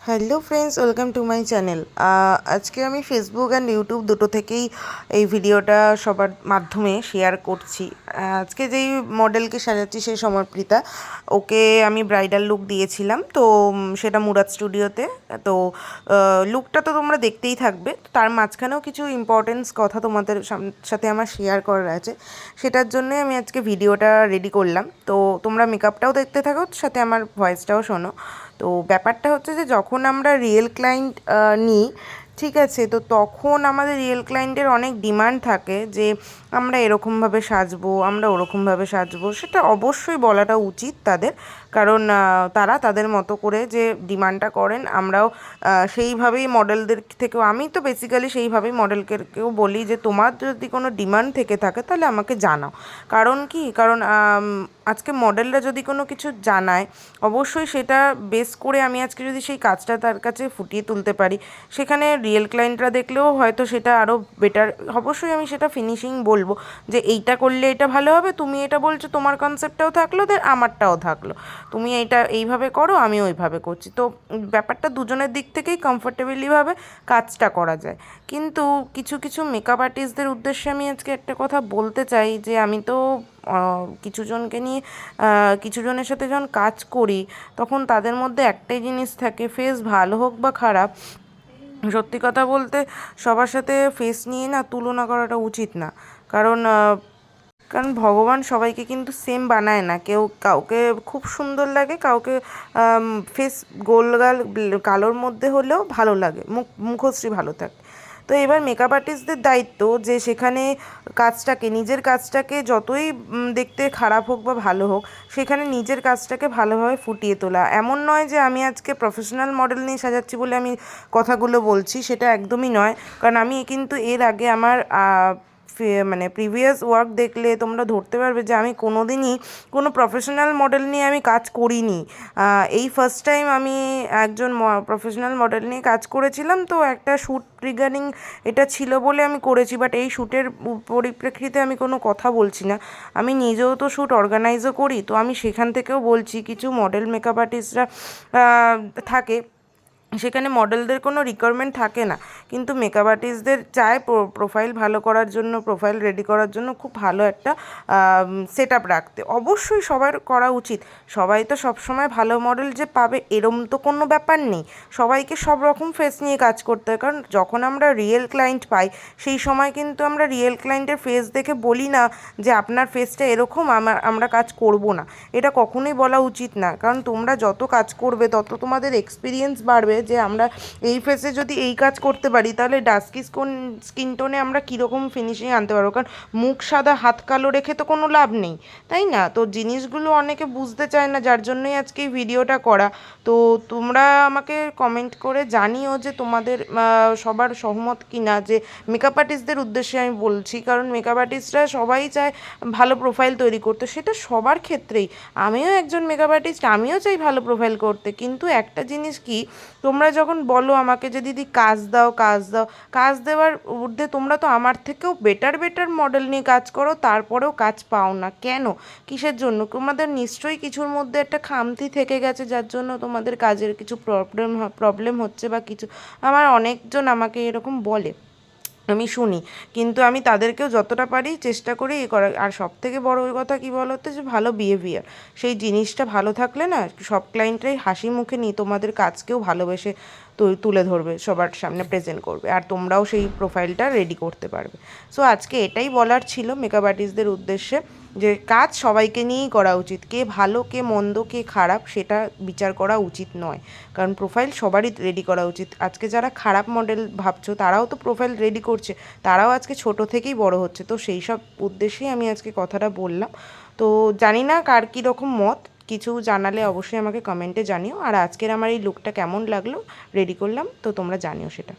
Hello friends, welcome to my channel. আজকে আমি Facebook and YouTube দুটো থেকেই এই ভিডিওটা সবার মাধ্যমে শেয়ার করছি। আজকে যেই মডেলকে সাজাচ্ছি সেই সমর্পিতা, ওকে আমি ব্রাইডাল লুক দিয়েছিলাম, তো সেটা মুরাদ স্টুডিওতে। তো লুকটা তো তোমরা দেখতেই থাকবে, তার মাঝখানেও কিছু ইম্পর্টেন্স কথা তোমাদের সাথে আমার শেয়ার করার আছে, সেটার জন্যই আমি আজকে ভিডিওটা রেডি করলাম। তো তোমরা মেকআপটাও দেখতে থাকো, সাথে আমার ভয়েসটাও শোনো। তো ব্যাপারটা হচ্ছে যে যখন আমরা রিয়েল ক্লায়েন্ট নিই, ঠিক আছে, তো তখন আমাদের রিয়েল ক্লায়েন্টের অনেক ডিমান্ড থাকে যে আমরা এরকমভাবে সাজবো, আমরা ওরকমভাবে সাজবো। সেটা অবশ্যই বলাটা উচিত তাদের, কারণ তারা তাদের মতো করে যে ডিমান্ডটা করেন, আমরাও সেইভাবেই মডেলদের থেকেও, আমি তো বেসিক্যালি সেইভাবেই মডেলকেও বলি যে তোমার যদি কোনো ডিমান্ড থেকে থাকে তাহলে আমাকে জানাও। কারণ কি, কারণ আজকে মডেলরা যদি কোনো কিছু জানায়, অবশ্যই সেটা বেস করে আমি আজকে যদি সেই কাজটা তার কাছে ফুটিয়ে তুলতে পারি, সেখানে রিয়েল ক্লায়েন্টরা দেখলেও হয়তো সেটা আরও বেটার। অবশ্যই আমি সেটা ফিনিশিং বলবো যে এইটা করলে এটা ভালো হবে, তুমি এটা বলছো, তোমার কনসেপ্টটাও থাকলো, আমারটাও থাকলো, তুমি এইটা এইভাবে করো, আমি ওইভাবে করছি। তো ব্যাপারটা দুজনের দিক থেকেই কমফোর্টেবলিভাবে কাজটা করা যায়। কিন্তু কিছু কিছু মেকআপ আর্টিস্টদের উদ্দেশ্যে আমি আজকে একটা কথা বলতে চাই যে আমি তো কিছুজনকে নিয়ে কিছুজনের সাথে যখন কাজ করি, তখন তাদের মধ্যে একটাই জিনিস থাকে, ফেস ভালো হোক বা খারাপ, সত্যি কথা বলতে সবার সাথে ফেস নিয়ে না তুলনা করাটা উচিত না। কারণ কারণ ভগবান সবাইকে কিন্তু সেম বানায় না। কাউকে খুব সুন্দর লাগে, কাউকে ফেস গোলগাল কালোর মধ্যে হলেও ভালো লাগে, মুখশ্রী ভালো থাকে। তো এবার মেকআপ আর্টিস্টদের দায়িত্ব যে সেখানে নিজের কাজটাকে যতই দেখতে খারাপ হোক বা ভালো হোক, সেখানে নিজের কাজটাকে ভালোভাবে ফুটিয়ে তোলা। এমন নয় যে আমি আজকে প্রফেশনাল মডেল নিয়ে সাজাচ্ছি বলে আমি কথাগুলো বলছি, সেটা একদমই নয়। কারণ আমি কিন্তু এর আগে আমার মানে প্রিভিয়াস ওয়ার্ক দেখলে তোমরা ধরতে পারবে যে আমি কোনো দিনই কোনো প্রফেশনাল মডেল নিয়ে আমি কাজ করিনি। এই ফার্স্ট টাইম আমি একজন প্রফেশনাল মডেল নিয়ে কাজ করেছিলাম। তো একটা শ্যুট রিগার্ডিং এটা ছিল বলে আমি করেছি, বাট এই শ্যুটের পরিপ্রেক্ষিতে আমি কোনো কথা বলছি না। আমি নিজেও তো শ্যুট অর্গানাইজও করি, তো আমি সেখান থেকেও বলছি কিছু মডেল মেকআপ আর্টিস্টরা থাকে, সেখানে মডেলদের কোনো রিকোয়ারমেন্ট থাকে না, কিন্তু মেকআপ আর্টিস্টদের চায় প্রোফাইল ভালো করার জন্য, প্রোফাইল রেডি করার জন্য খুব ভালো একটা সেট আপ রাখতে। অবশ্যই সবার করা উচিত। সবাই তো সবসময় ভালো মডেল যে পাবে এরম তো কোনো ব্যাপার নেই। সবাইকে সব রকম ফেস নিয়ে কাজ করতে হয়, কারণ যখন আমরা রিয়েল ক্লায়েন্ট পাই সেই সময় কিন্তু আমরা রিয়েল ক্লায়েন্টের ফেস দেখে বলি না যে আপনার ফেসটা এরকম, আমরা কাজ করব না। এটা কখনোই বলা উচিত না, কারণ তোমরা যত কাজ করবে তত তোমাদের এক্সপিরিয়েন্স বাড়বে যে আমরা এই ফেসে যদি এই কাজ করতে পারি তাহলে ডাস্কি স্কিন টোনে আমরা কীরকম ফিনিশিং আনতে পারবো। কারণ মুখ সাদা হাত কালো রেখে তো কোনো লাভ নেই, তাই না? তো জিনিসগুলো অনেকে বুঝতে চায় না, যার জন্যই আজকে এই ভিডিওটা করা। তো তোমরা আমাকে কমেন্ট করে জানিও যে তোমাদের সবার সহমত কি না, যে মেকআপ আর্টিস্টদের উদ্দেশ্যে আমি বলছি, কারণ মেকআপ আর্টিস্টরা সবাই চায় ভালো প্রোফাইল তৈরি করতে, সেটা সবার ক্ষেত্রেই। আমিও একজন মেকআপ আর্টিস্ট, আমিও চাই ভালো প্রোফাইল করতে, কিন্তু একটা জিনিস কি, তোমরা যখন বলো আমাকে যে দিদি কাজ দাও কাজ দাও, কাজ দেওয়ার ঊর্ধ্বে তোমরা তো আমার থেকেও বেটার বেটার মডেল নিয়ে কাজ করো, তারপরেও কাজ পাও না কেন? কিসের জন্য? তোমাদের নিশ্চয়ই কিছুর মধ্যে একটা খামতি থেকে গেছে, যার জন্য তোমাদের কাজের কিছু প্রবলেম হচ্ছে বা কিছু। আমার অনেকজন আমাকে এরকম বলে, আমি শুনি, কিন্তু আমি তাদেরকেও যতটা পারি চেষ্টা করি এ করার। আর সবথেকে বড় ওই কথা কী বলো তো, যে ভালো বিহেভিয়ার, সেই জিনিসটা ভালো থাকলে না সব ক্লায়েন্টরাই হাসি মুখে নিয়ে তোমাদের কাজকেও ভালোবেসে তুলে ধরবে, সবার সামনে প্রেজেন্ট করবে, আর তোমরাও সেই প্রোফাইলটা রেডি করতে পারবে। সো আজকে এটাই বলার ছিল মেকআপ আর্টিস্টদের উদ্দেশ্যে, যে কাজ সবাইকে নিয়েই করা উচিত। কে ভালো কে মন্দ কে খারাপ সেটা বিচার করা উচিত নয়, কারণ প্রোফাইল সবারই রেডি করা উচিত। আজকে যারা খারাপ মডেল ভাবছো তারাও তো প্রোফাইল রেডি করছে, তারাও আজকে ছোট থেকেই বড় হচ্ছে। তো সেই সব উদ্দেশ্যেই আমি আজকে কথাটা বললাম। তো জানি না কার কীরকম মত, কিছু জানালে অবশ্যই আমাকে কমেন্টে জানিও। আর আজকের আমার এই লুকটা কেমন লাগলো রেডি করলাম, তো তোমরা জানিও সেটা।